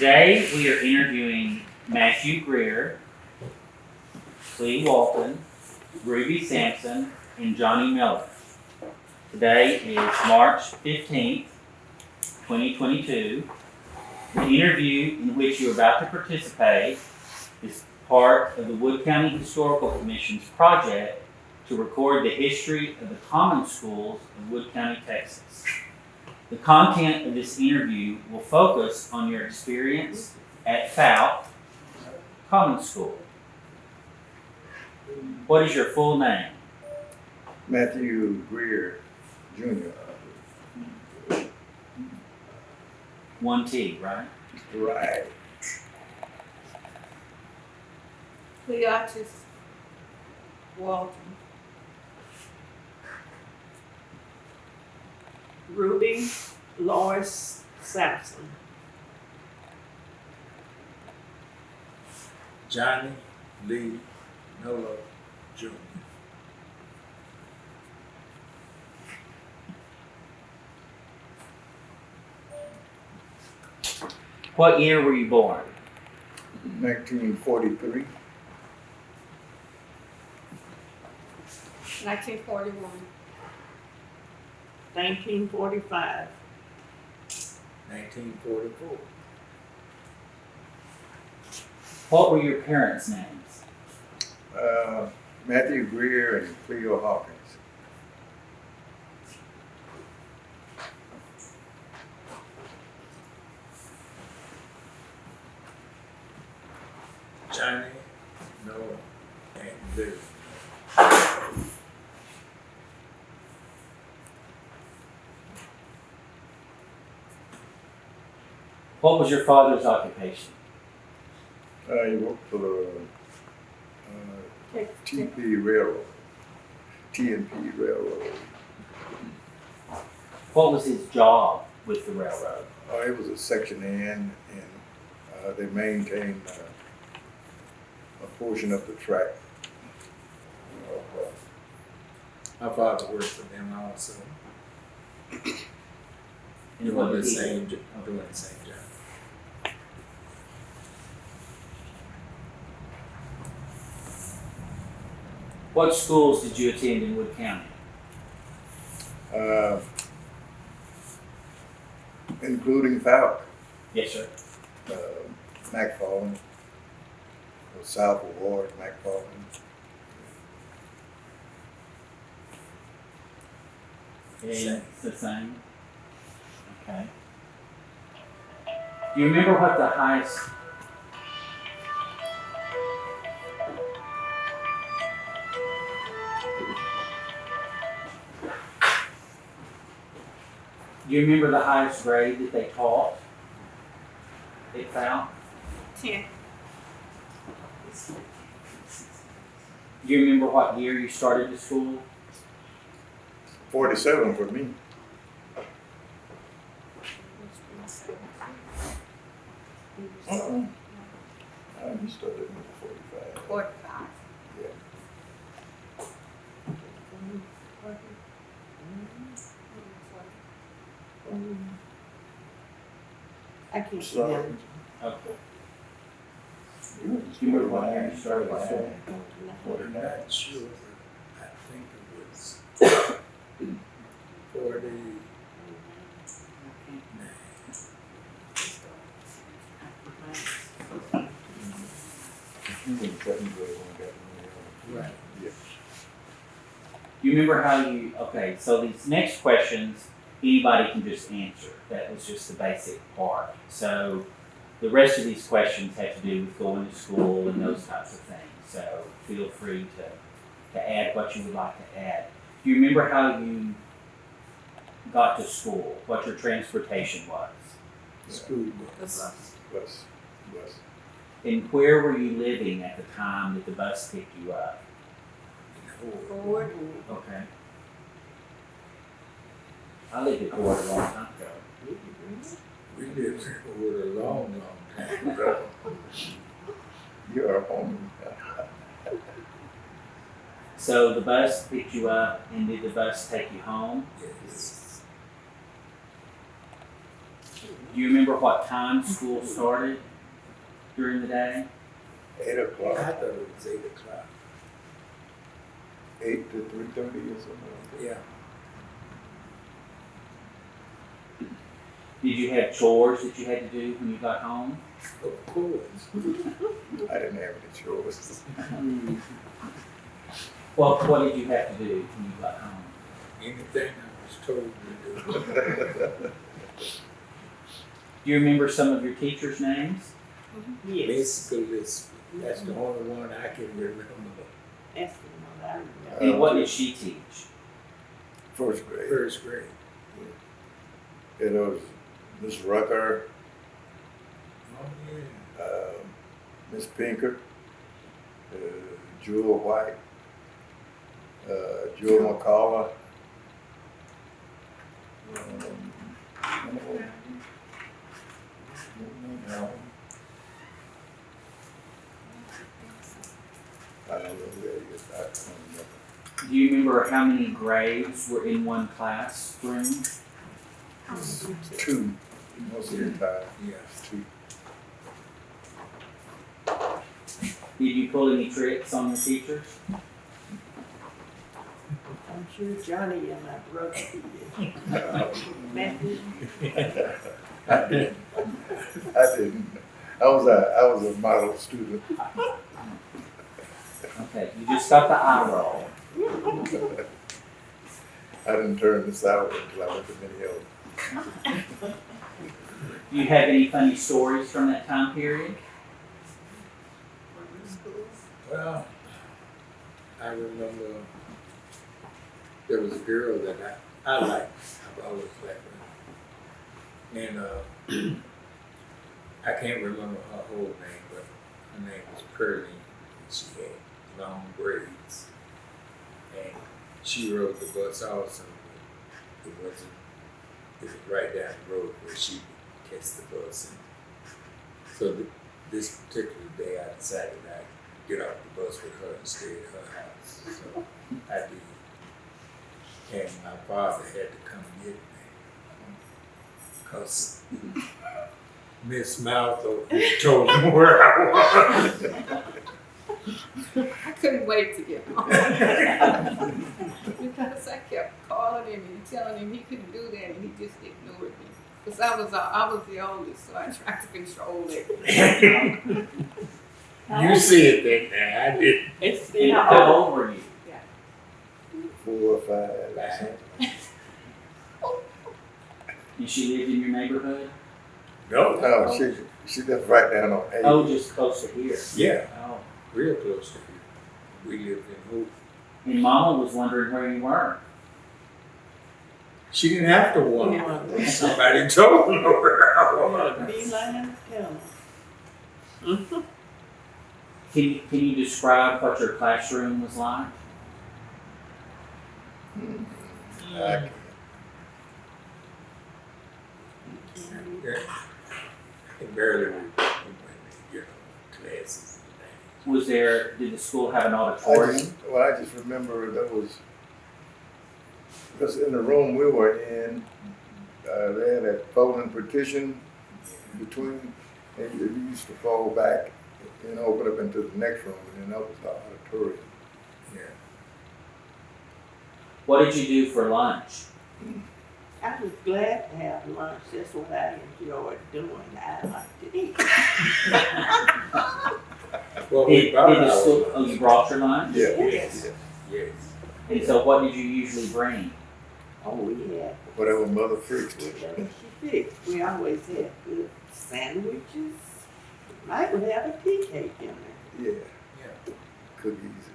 Today we are interviewing Matthew Greer, Lee Walton, Ruby Sampson, and Johnny Miller. Today is March 15th, 2022. The interview in which you are about to participate is part of the Wood County Historical Commission's project to record the history of the common schools of Wood County, Texas. The content of this interview will focus on your experience at Fouke Common School. What is your full name? Matthew Greer, Jr. One T, right? Right. Cleotis Walton. Ruby Lois Sampson. Johnny Lee Miller Jr. What year were you born? 1943. 1941. 1945. 1944. What were your parents' names? Matthew Greer and Cleo Hawkins. Johnny Noah and Lou. What was your father's occupation? He worked for the TP Railroad, TNP Railroad. What was his job with the railroad? It was a section in, and they maintained a portion of the track. My father worked for them also. And Doing what the did he do? same job. What schools did you attend in Wood County? Including Fouke, Yes, sir. McFarland, South Ward, McFarland. Same. It's the same. Okay. Do you remember what the highest? Do you remember the highest grade that they taught at Fouke? 10. Do you remember what year you started the school? 47 for me. I started in 45. 45. Yeah. I can't see Sorry. them. Okay. You Do you remember what year you started the school? I'm not sure. I think it was 40. Right. Yeah. You remember how okay, so these next questions, anybody can just answer. That was just the basic part. So the rest of these questions have to do with going to school and those types of things. So feel free to add what you would like to add. Do you remember how you got to school? What your transportation was? School Bus. Bus. And where were you living at the time that the bus picked you up? Ford. Okay. I lived at Ford a long time ago. We lived for a long time ago. You're a home. So the bus picked you up, and did the bus take you home? Yes. Do you remember what time school started during the day? 8 I o'clock, thought it was 8 o'clock. 8 to 3:30 or something like Yeah. Did you have chores that you had to do when you got home? Of course. that. I didn't have any choice. What did you have to do when you got home? Anything I was told to do. Do you remember some of your teachers' names? Yes, Basically, that's the only one I can remember. that's the one I remember. And what did she teach? First grade. First grade. It was Miss Rucker, Oh, yeah. Miss Pinker, Jewel White, Jewel McCullough. I don't know who that is. I don't remember. Do you remember how many grades were in one classroom? Two, most of the time. Yeah. Two. Did you pull any tricks on the teachers? I'm sure Johnny and my brother did. Matthew, I didn't. I was a model student. Okay, you just got the eye roll. I didn't turn this out until I went to Minneapolis. Do you have any funny stories from that time period? Well, I remember there was a girl that I liked. I've always liked her. And I can't remember her whole name, but her name was Pearlie. And she had long braids. And she rode the bus also. It was right down the road where she would catch the bus. And so this particular day I decided I'd get off the bus with her and stay at her house. So I did. And my father had to come get me. Because Miss Maltho told him where I was. I couldn't wait to get home because I kept calling him and telling him he couldn't do that, and he just ignored me. Because I was the oldest, so I tried to control it. You said that now, I didn't. it's And been how old were you? 4 or 5 or something. And she lived in your neighborhood? No. No, she lived right down on 8. Oh, just close to here. Yeah, Oh. real close to here. We lived in Hope. And Mama was wondering where you were. She didn't have to wonder. Yeah. Somebody told her where I was. Beeline Pelham. Can you describe what your classroom was like? I can't. Yeah. I can barely remember, classes and Did the school have an I auditorium? just remember there was, because in the room we were in, they had that folding partition between, and you used to fold back and open up into the next room, and then that was the auditorium. things. Yeah. What did you do for lunch? I was glad to have lunch. That's what I enjoyed doing. I liked to eat. Well, Did we brought the our school, lunch. oh, you brought your lunch? Yeah. Yes. Yes. And so what did you usually bring? Oh, we had Whatever Mother fixed. whatever she fixed. We always had good sandwiches. Might would have a tea cake in there. Yeah, Yeah. cookies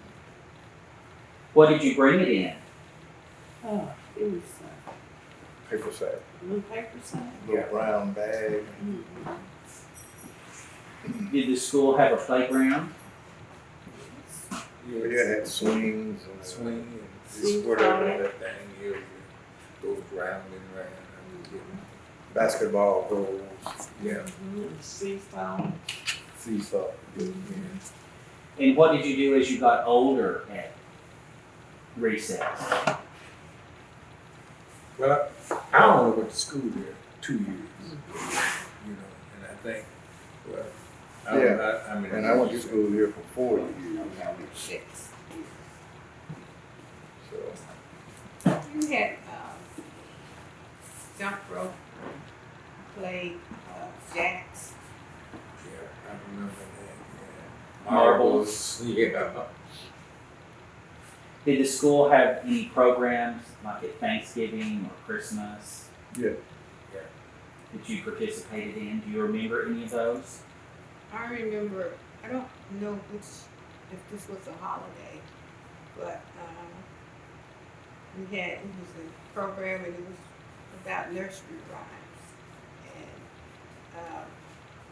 What did you bring it in? Oh, it was and paper sack, a little paper sack. little brown bag. Mm-hmm. Did the school have a playground? We had swings and Swing and See, whatever Tommy? that thing is, goes round and round. basketball goals, Yeah. Mm-hmm. Seesaw. seesaw. And what did you do as you got older at recess? Well, I only went to school there 2 years. You know, and I think, well, I Yeah. don't know how many And I went to years. school here for 4 years, November 6th. so. You had jump rope, played jacks. Yeah, I remember that. Yeah. Marbles. Yeah. Did the school have any programs like at Thanksgiving or Christmas Yeah. that you participated in? Do you remember any of those? I remember, I don't know if this was a holiday, but it was a program and it was about nursery rhymes. And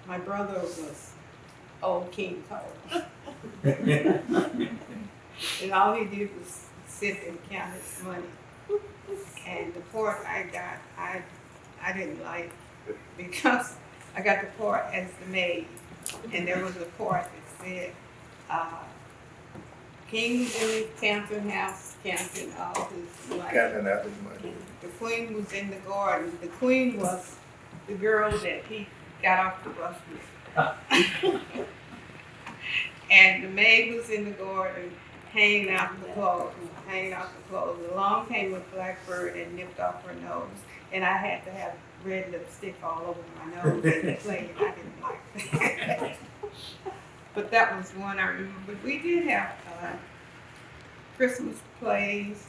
my brother was old King Cole. And all he did was sit and count his money. And the part I got, I didn't like because I got the part as the maid. And there was a part that said, King was in his counting house, counting all his money. Counting out his money. The queen was in the garden. The queen was the girl that he got off the bus with. And the maid was in the garden hanging out the clothes, Along came a blackbird and nipped off her nose. And I had to have red lipstick all over my nose and play, and I didn't like that. But that was one I remember. But we did have Christmas plays,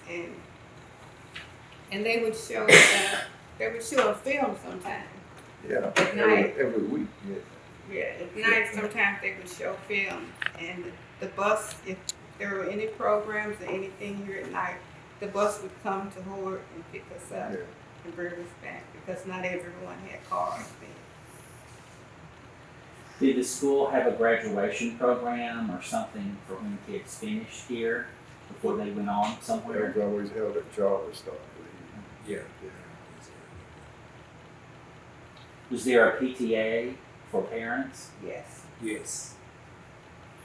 and they would show a film sometime. Yeah, At night. every week, yeah. Yeah, at night sometimes they would show film, and the bus, if there were any programs or anything here at night, the bus would come to Howard and pick us up Yeah. and bring us back because not everyone had cars then. Did the school have a graduation program or something for when kids finished here before they went on It somewhere? was always held at Charleston, I Yeah. believe. Was there a PTA for parents? Yes, Yes.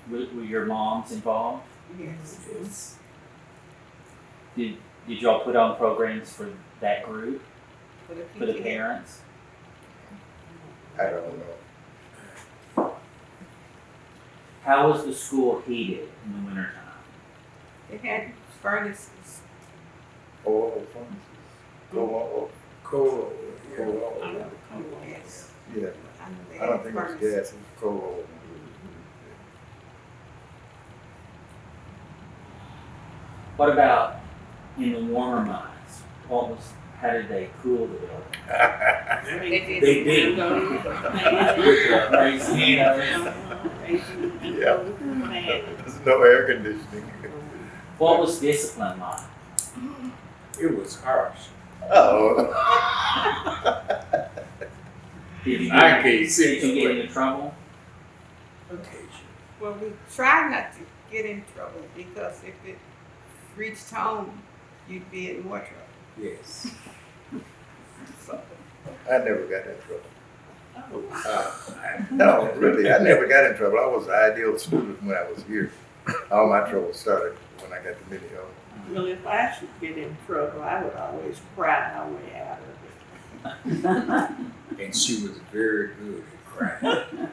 Were your moms involved? yes. Yes. Did y'all put on programs for that group, For the for the PTA. parents? I don't know. How was the school heated in the wintertime? They had furnaces. Oil furnaces. Go on, Coal. coal Yeah. oil. Yes. Yeah, I know they I don't had think it was furnaces. gas, it was coal oil. What about in the warmer months? How did they cool the building? They They did. With raising windows? Yeah. There's no air conditioning. What was discipline like? It was harsh. Oh. Did you I can't see did you the get way. into trouble? Occasion. Well, we tried not to get in trouble because if it reached home, you'd be in more trouble. Yes. So, I never got in trouble. I, No, really, I never got in trouble. I was the ideal student when I was here. All my trouble started when I got to Minneapolis. Well, if I should get in trouble, I would always cry my way out of it. and she was very good at crying.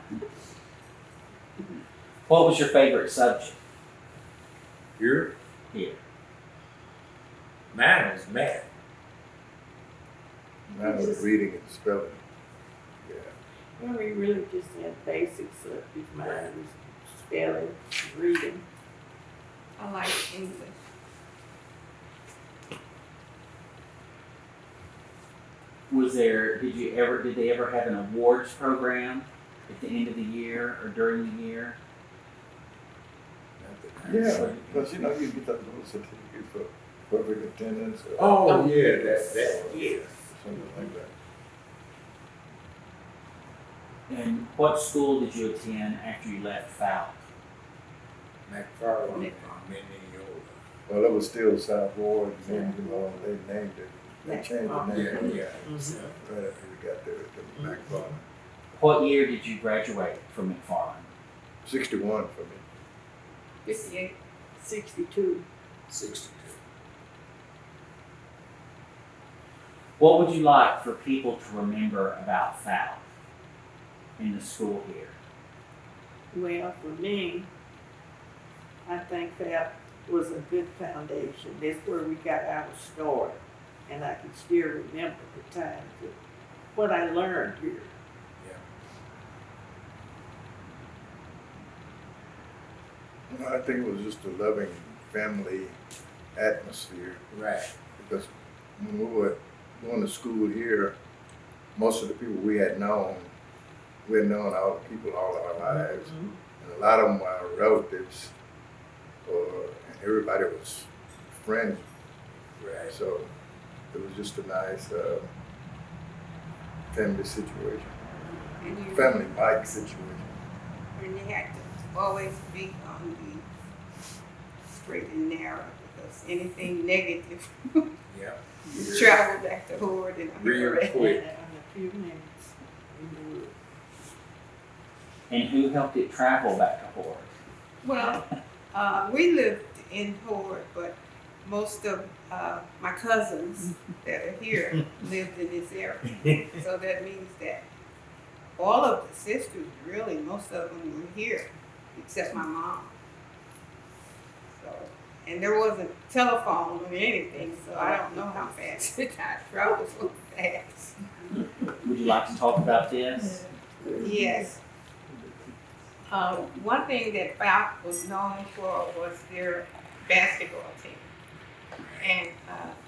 What was your favorite subject Here, here? mine was math. Mine was reading and spelling. Yeah. Well, we really just had basic subjects. Mine was spelling, reading. I like English. Did they ever have an awards program at the end of the year or during the year? Yeah, because you get that little certificate for perfect attendance or Oh, yeah, that, Yes. something like that. And what school did you attend after you left Falk? McFarland, Minneola. Well, it was still South Ward, and they named it. They changed the name. Yeah. Right after we got there to McFarland. What year did you graduate from McFarland? 61 for me. 58. 62. 62. What would you like for people to remember about South in the school here? Well, for me, I think that was a good foundation. That's where we got our start. And I can still remember the times of what I learned here. I think it was just a loving family atmosphere, Right. because when we were going to school here, most of the people we had known all the people all our lives. Mhm. And a lot of them were our relatives, and everybody was friends. Right. So it was just a nice family situation, And you, family-like situation. and you had to always be on the straight and narrow because anything negative Yeah. travel back to Horde and Real Horde. quick. In a few minutes, we would. And who helped it travel back to Horde? Well, we lived in Horde, but most of my cousins that are here lived in this area. So that means that all of the sisters, really, most of them were here, except my mom. So, and there wasn't telephone or anything, so I don't know how fast it got traveled so fast. Would you like to talk about this? Yes. One thing that Falk was known for was their basketball team. And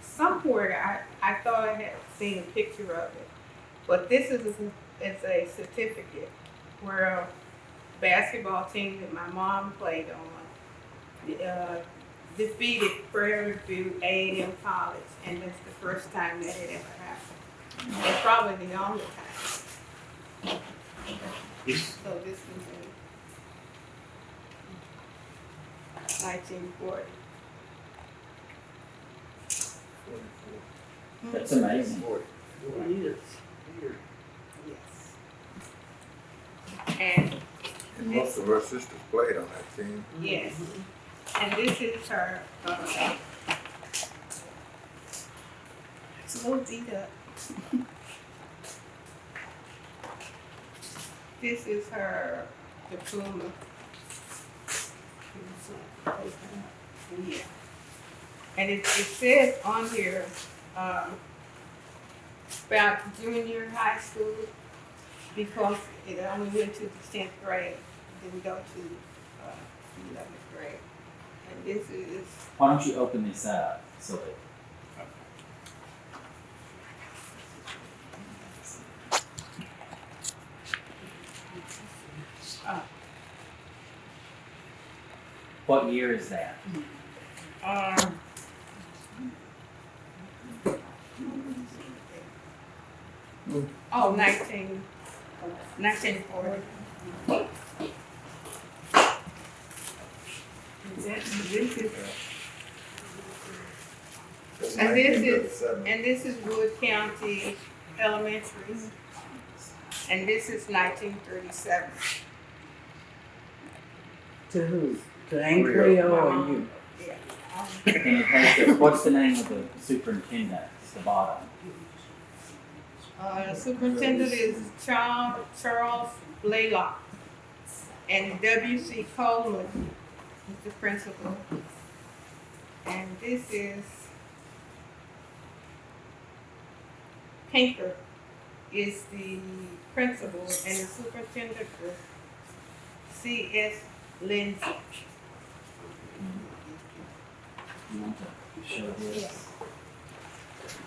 somewhere I thought I had seen a picture of it, but this is a certificate where a basketball team that my mom played on defeated Prairie View A&M College, and that's the first time that it ever happened. And probably the only time. So this was in 1940. That's amazing. It is here. Yes. And And most of our sisters played on that team. yes, and this is her. It's a little beat up. This is her diploma. Yeah. And it says on here about junior high school because it only went to the 10th grade, didn't go to 11th grade. And this is, Why don't you open this up so that what year is that? oh, 1940. That's And this is- 1937. And this is Wood County Elementary. And this is 1937. To who? To Angry or you? Yeah. And it has the, what's the name of the superintendent? It's the bottom. The superintendent is Charles Blaylock. And W.C. Coleman is the principal. And this is Pinker is the principal, and the superintendent is C.S. Lindsay. You want to show this?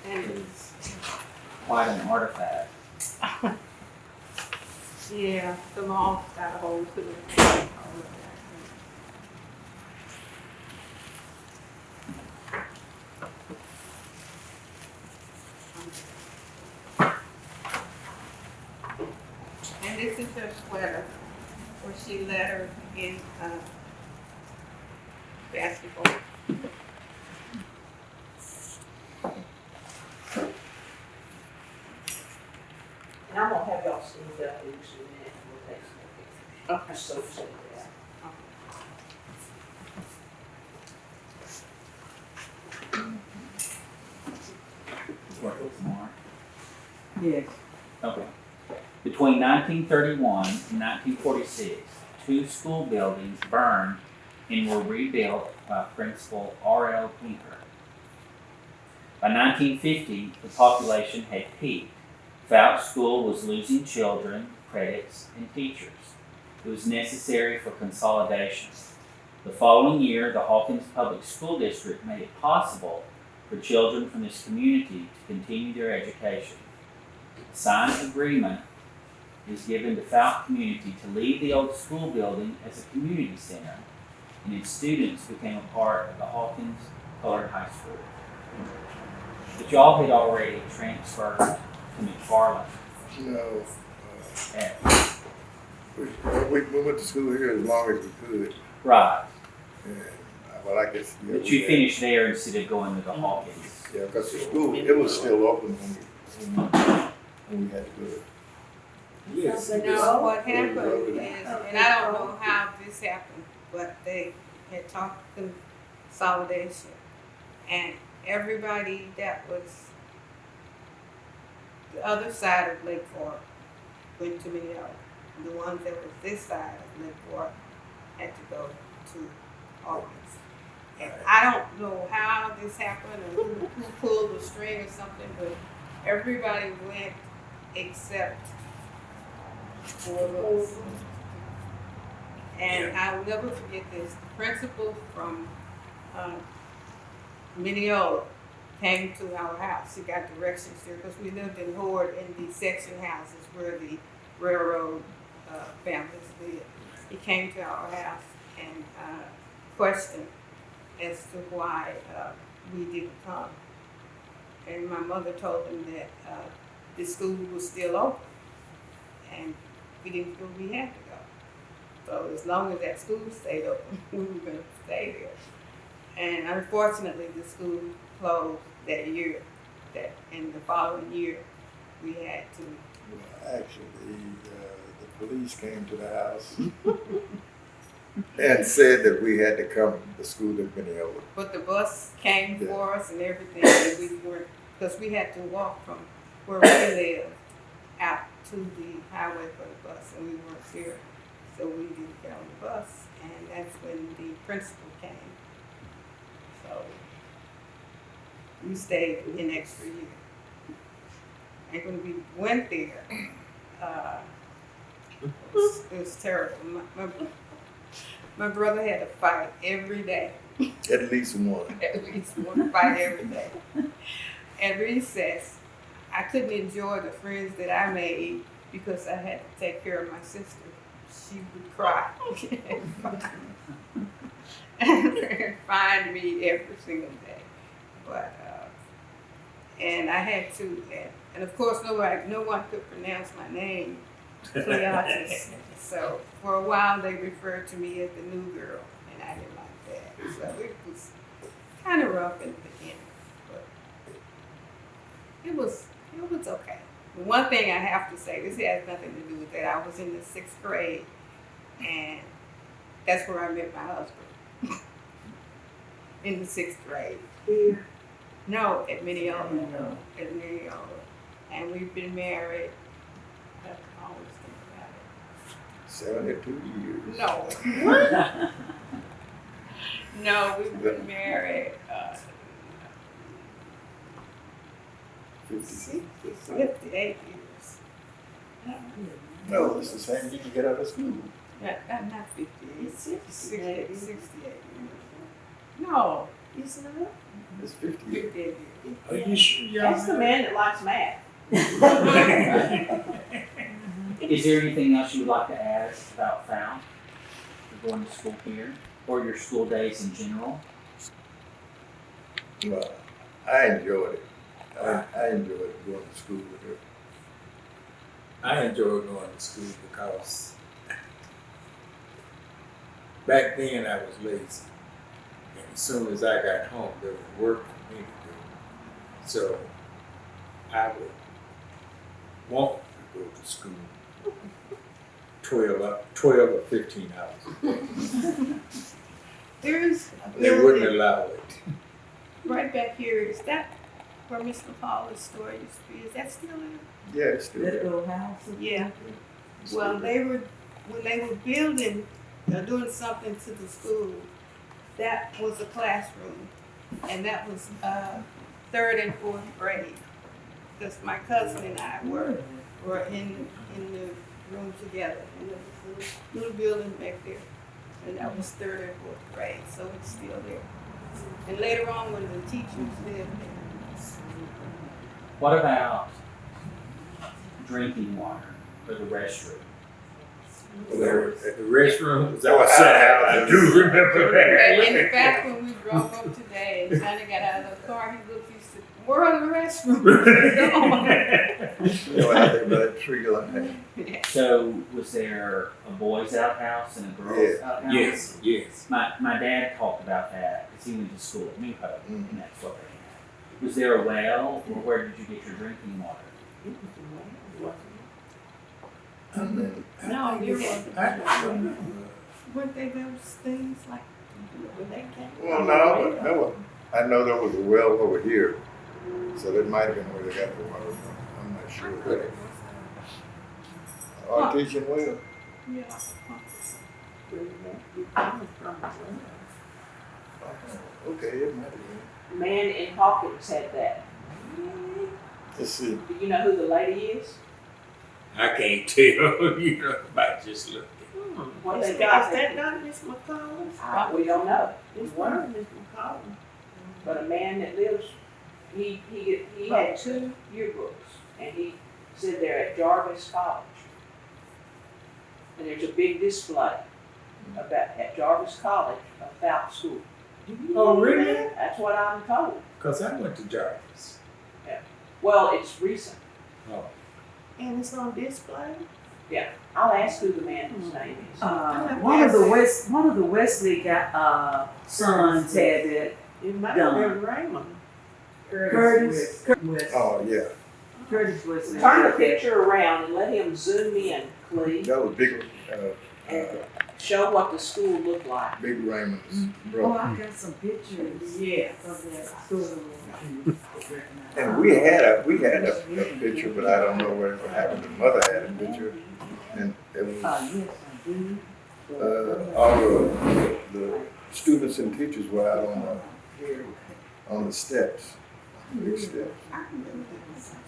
And It's quite an artifact. yeah, the mall's got a hole to it. And this is her sweater, where she lettered in basketball. And I'm gonna have y'all stand up in just a minute and we'll take some pictures. Okay. Associated with that. What was marked? Yes. Okay. Between 1931 and 1946, 2 school buildings burned and were rebuilt by Principal R.L. Pinker. By 1950, the population had peaked. Fouts School was losing children, credits, and teachers. It was necessary for consolidation. The following year, the Hawkins Public School District made it possible for children from this community to continue their education. A signed agreement is given to Fout community to leave the old school building as a community center, and its students became a part of the Hawkins Colored High School. But y'all had already transferred to McFarland. No, at- we went to school here as long as we could. Right. And, well, I guess. Yeah, But we you had- finished there instead of going to the Hawkins. Yeah, because the school, it was still open when we had to do it. Yes. No, what happened is, and I don't know how this happened, but they had talked consolidation. And everybody that was the other side of Lake Fork went to Minneola. The ones that was this side of Lake Fork had to go to Hawkins. And I don't know how this happened or who pulled the string or something, but everybody went except for us. And I will never forget this. The principal from Minneola came to our house. He got directions there because we lived in Horde in the section houses where the railroad families lived. He came to our house and questioned as to why we didn't come. And my mother told him that the school was still open and we didn't feel we had to go. So as long as that school stayed open, we were going to stay there. And unfortunately, the school closed that year. That in the following year, we had to. Well, actually, the police came to the house and said that we had to come to the school in Minneola. But the bus came for us and everything, and we weren't, because we had to walk from where we lived out to the highway for the bus, and we weren't there, so we didn't get on the bus, and that's when the principal came. So we stayed an extra year. And when we went there, it was terrible. My brother had to fight every day. At least one. At least one fight every day. At recess, I couldn't enjoy the friends that I made because I had to take care of my sister. She would cry and find me every single day. But and I had to, and of course no one could pronounce my name, Cleotis. So for a while they referred to me as the new girl, and I didn't like that. So it was kind of rough in the beginning, but it was okay. The one thing I have to say, this has nothing to do with that. I was in the 6th grade, and that's where I met my husband. In the 6th grade. Here. No, at Minneola. Minneola. At Minneola. And we've been married, I always think about it. 72 years. No. No, we've been married 58 years. No, it's the same year you get out of school. Not 58. It's 68. 68 years. No, Isn't it? It's 50 58 years. years. Are you sure y'all? That's the man that likes math. Is there anything else you would like to add about Found? You're going to school here, or your school days in general? Well, I enjoyed it. I enjoyed going to school with her. I enjoyed going to school because back then I was lazy. And as soon as I got home, there was work for me to do. So I would want to go to school 12 or 15 hours a day. There's They wouldn't allow it. right back here. Is that where Mr. Paula's store used to be. Is that still there? Yeah, it's still That there. little house. Yeah. It's Well, still when they were building, doing something to the school, that was a classroom, and that was third and fourth grade. Because my cousin and I were in the room together, and there was a little building back there, and that was third and fourth grade, so it's still there. And later on, when the teachers lived there. What about drinking water for the restroom? The restroom was outside. I do remember that. And in fact, when we drove up today and Johnny got out of the car, he looked, he said, "Where are the restrooms?" You know, out there by that tree line. So was there a boys' outhouse and a girls' outhouse? Yes, yes. My dad talked about that because he went to school at New Hope, Mhm. and that's what they had. Was there a well, or where did you get your drinking water? No, you I don't know. weren't they those things like when they came? Well, no, but there was, I know there was a well over here, so that might have been where they got the water from. I'm not sure. Artesian well. Yeah. Okay, it might have been. Man in Hawkins had that. Let's see. Do you know who the lady is? I can't tell, you know, by just looking. What Is they got? that not Miss McCollum's? We don't know. It's one of Miss McCollum. But a man that lives, he had 2 yearbooks, and he said they're at Jarvis College. And there's a big display at Jarvis College about school. Oh, really? That's what I'm told. Because I went to Jarvis. Well, it's recent. Oh. And it's on display? I'll ask who the man's name is. One of the Wesley sons had it. It might have been Raymond. Curtis. Oh, yeah. Curtis Wesley. Turn the picture around and let him zoom in, please, That was Big, and show what the school looked like. Big Raymond's Oh, brother. I got some pictures. Yes. Of that school. And we had a picture, but I don't know what happened. The mother had a picture, and it was Yes, I do. all the students and teachers were out on the steps, big steps.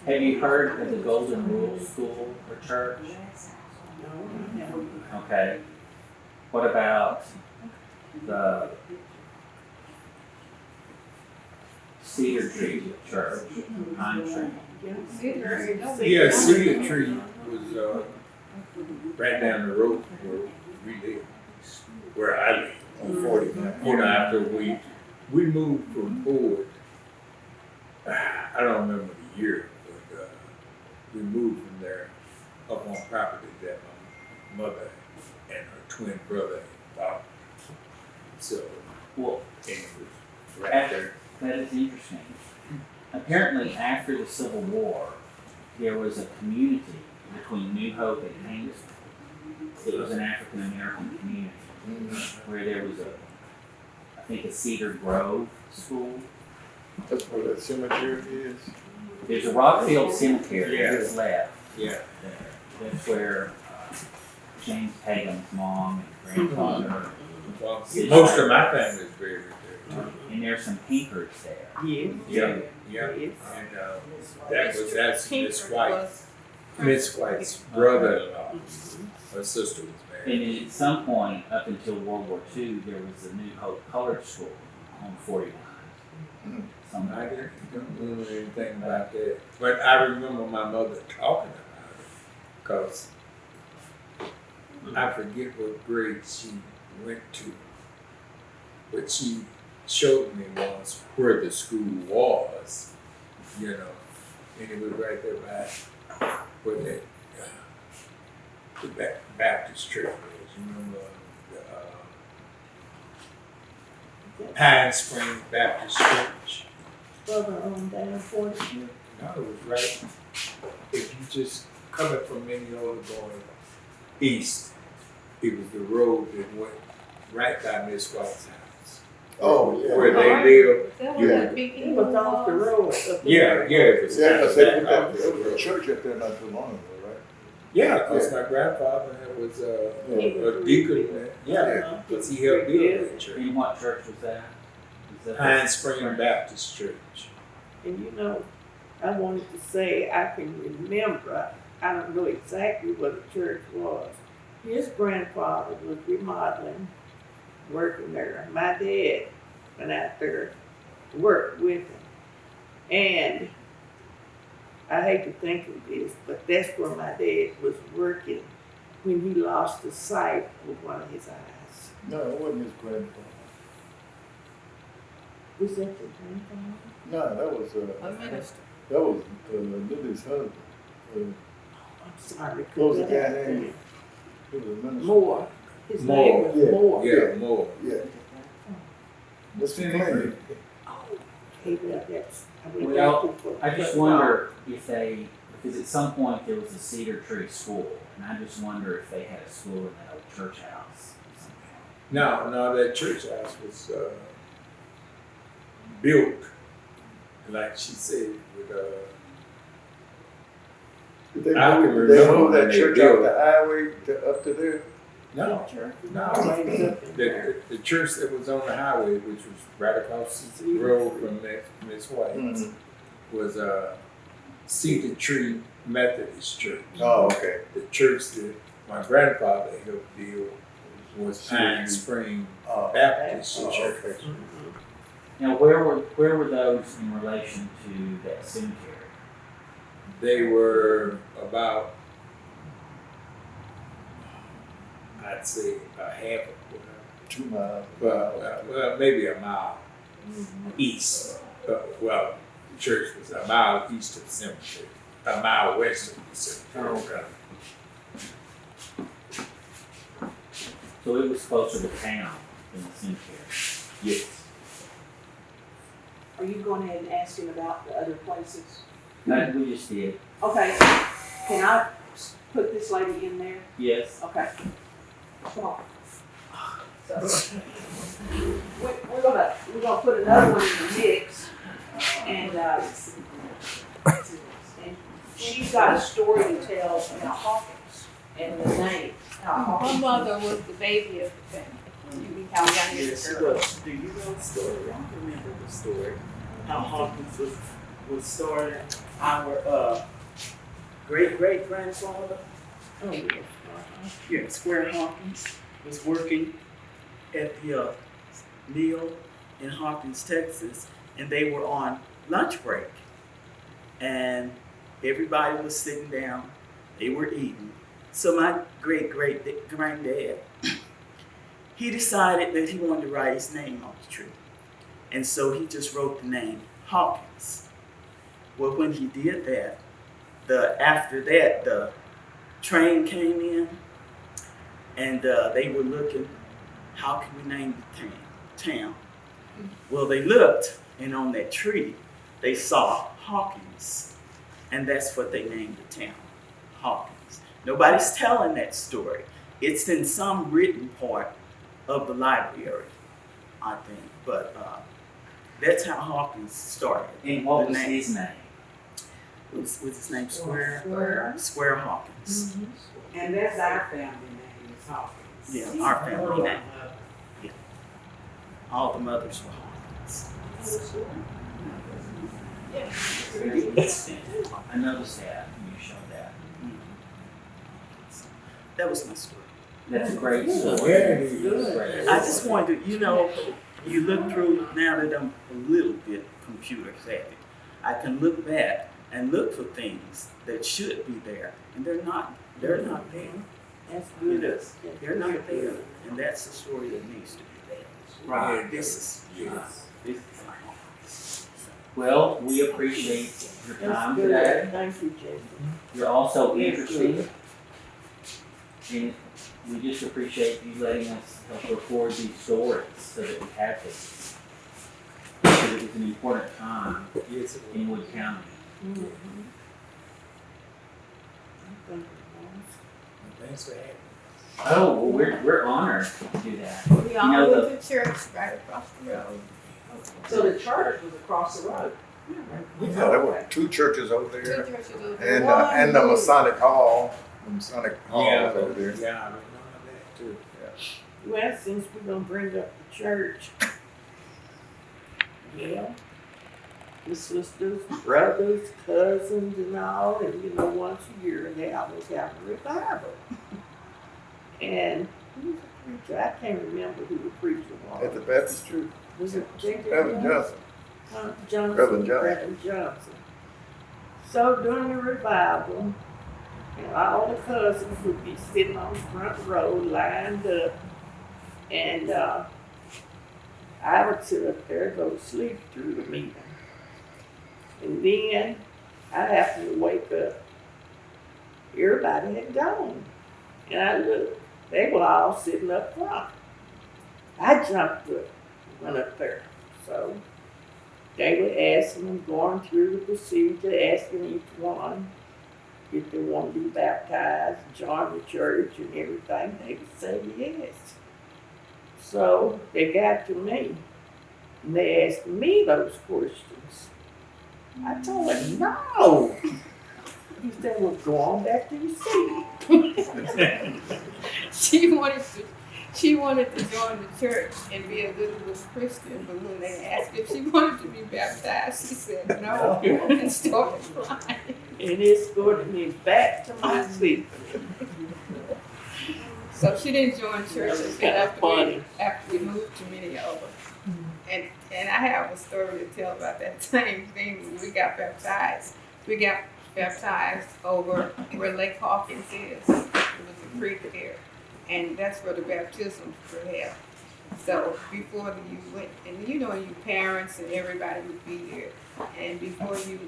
Have you heard of the Golden Rule School or church? Okay. What about the Cedar Tree Church, Pine Tree? Yeah, Cedar Tree was right down the road where we live, where I live. On 49. You know, after we moved from Ford, I don't remember the year, but we moved from there up on property that my mother and her twin brother bought. So, Well, and it was right there. that is interesting. Apparently, after the Civil War, there was a community between New Hope and Kingston. It was an African American community where there was I think a Cedar Grove school. That's where that cemetery is. There's a Rockfield Cemetery Yeah. that's left. Yeah. That's where James Hagan's mom and grandfather, Well, most of my family is buried there too. and there's some Pinkers there. Yes. Yeah, yeah. And that's Miss White's brother-in-law. Her sister was And married. then at some point, up until World War II, there was a New Hope Colored School on 49. I don't remember anything about that, but I remember my mother talking about it, because I forget what grade she went to, but she showed me once where the school was, you know, and it was right there by where the Baptist church was, you remember, the Pine Springs Baptist Church. Further on down 42. No, it was right, if you just coming from Mineola going east, it was the road that went right by Miss White's house. Oh, yeah. Where they live. Is that where Yeah. that big It was off the road. up Yeah, there. yeah, it was. Yeah, cause they put off that, the there was a road. church up there not too long ago, right? Yeah, cause my grandfather was a deacon, yeah, cause he helped build that church. And what church was that? Was that Pine Spring Baptist Church. And you know, I wanted to say, I can remember, I don't know exactly what the church was. His grandfather was remodeling, working there. My dad went out there, worked with him. And I hate to think of this, but that's where my dad was working when he lost the sight of one of his eyes. No, it wasn't his grandfather. Was that your grandfather? No, that was, A minister. Lily's husband. I'm sorry. What was the could guy that have name? been He was a minister. Moore. His Moore, name was yeah. Moore. Yeah, more. Yeah. Mr. Clinton. Hey, well, that's, I went Well, back to- I just wonder if they, because at some point there was a Cedar Tree School, and I just wonder if they had a school in that old church house. No, that church house was built, like she said, with Did they I can move, they remember moved when that they church built off the highway to up to there? no, the church that was on the highway, which was right across the road from Miss White, Mhm. was Cedar Tree Methodist Church. Oh, okay. The church that my grandfather helped build was Pine Cedar. Spring Oh, Baptist oh, Church. okay. Now, where were those in relation to that cemetery? They were about, I'd say, a half, 2 miles. well, maybe a mile east. Well, the church was a mile east of the cemetery, a mile west of the cemetery. So it was closer to town than the cemetery. Yes. Are you going ahead and asking about the other places? We just did. Okay, can I put this lady in there? Yes. Okay. Come on. So, we're gonna put another one in the mix, and she's got a story to tell about Hawkins and the name. How My Hawkins- mother was the baby of the family. You be how young Yes, as she a girl. was. Do you know the story? I don't remember the story. How Hawkins was started. Our great grandfather, Oh, yes. yeah, Square Hawkins, was working at the mill in Hawkins, Texas, and they were on lunch break. And everybody was sitting down, they were eating. So my great granddad, he decided that he wanted to write his name on the tree. And so he just wrote the name Hawkins. Well, when he did that, after that, the train came in, and they were looking, how can we name the town? Well, they looked, and on that tree, they saw Hawkins, and that's what they named the town, Hawkins. Nobody's telling that story. It's in some written part of the library, I think, but that's how Hawkins started. And what The was name. his name? What's his name? Square Hawkins. And that's our family name, is Hawkins. Yeah, our family name. Yeah. All the mothers were Hawkins. I noticed that when you showed that. That was my story. That's a great story. Yeah, It's great. I just wanted to, you look through, now that I'm a little bit computer savvy, I can look back and look for things that should be there, and they're not there. That's You good. know, That's they're not real there, good. and that's the story that needs to be there. Right. And this is my Hawkins. Well, we appreciate your That's time good. today. Thank you, Jason. You're also Very interesting. And we just appreciate you letting us help record these stories so that we have these. Because it was an important time Yes, in Wood County. Mm-hmm. thanks for having me. Oh, well, we're honored to do that. We all know went to church right across the road. So the church was across the road. Yeah, there were two churches over Two there, churches over and there. and the Masonic Hall. The Masonic Hall Yeah, was over there. yeah, I remember that too. Well, since we're gonna bring up the church, well, the sisters, brothers, cousins, and all, and you know, once a year they always have a revival. And who was the preacher? I can't remember who the preacher At the was. Baptist Church, Was it Jacob Reverend Johnson. Johnson? Reverend Johnson. Reverend Johnson. So during the revival, and all the cousins would be sitting on the front row, lined up, and I would sit up there and go to sleep through the meeting. And then I happened to wake up. Everybody had gone. And I looked, they were all sitting up front. I jumped up, went up there. So they were asking them, going through the procedure, asking each one if they want to be baptized, join the church and everything. They would say yes. So they got to me and they asked me those questions. I told them no. He said, well, go on back to your seat. She wanted to join the church and be a little Christian, but when they asked if she wanted to be baptized, she said no and started crying. And it escorted me back to my seat. So she didn't join church That was until kinda funny. after we moved to Minneapolis. And I have a story to tell about that same thing when we got baptized. We got baptized over where Lake Hawkins is. It was a creek there. And that's where the baptisms were held. So before you went, and you know, your parents and everybody would be there. And before you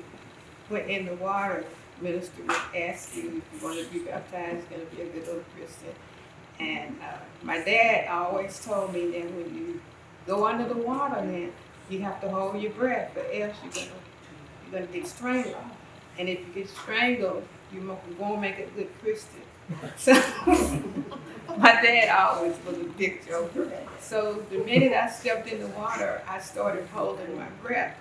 went in the water, the minister would ask you if you want to be baptized, going to be a good old Christian. And my dad always told me that when you go under the water, then you have to hold your breath, or else you're gonna get strangled. And if you get strangled, you won't make a good Christian. So my dad always was a big joker. So the minute I stepped in the water, I started holding my breath.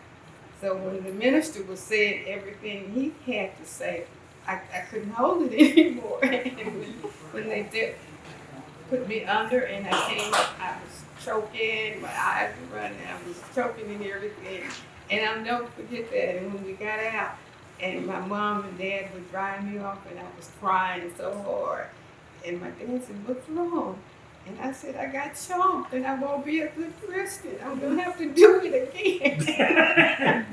So when the minister was saying everything he had to say, I couldn't hold it anymore. And when they did put me under and I came up, I was choking, my eyes were running, I was choking and everything. And I'll never forget that. And when we got out, and my mom and dad were drying me off, and I was crying so hard. And my dad said, "What's wrong?" And I said, "I got choked, and I won't be a good Christian. I'm gonna have to do it again."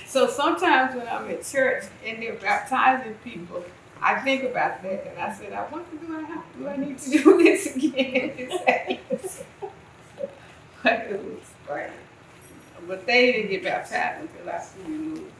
So sometimes when I'm at church and they're baptizing people, I think about that, and I said, "I wonder, do I need to do this again?" But it was funny. But they didn't get baptized until after we moved.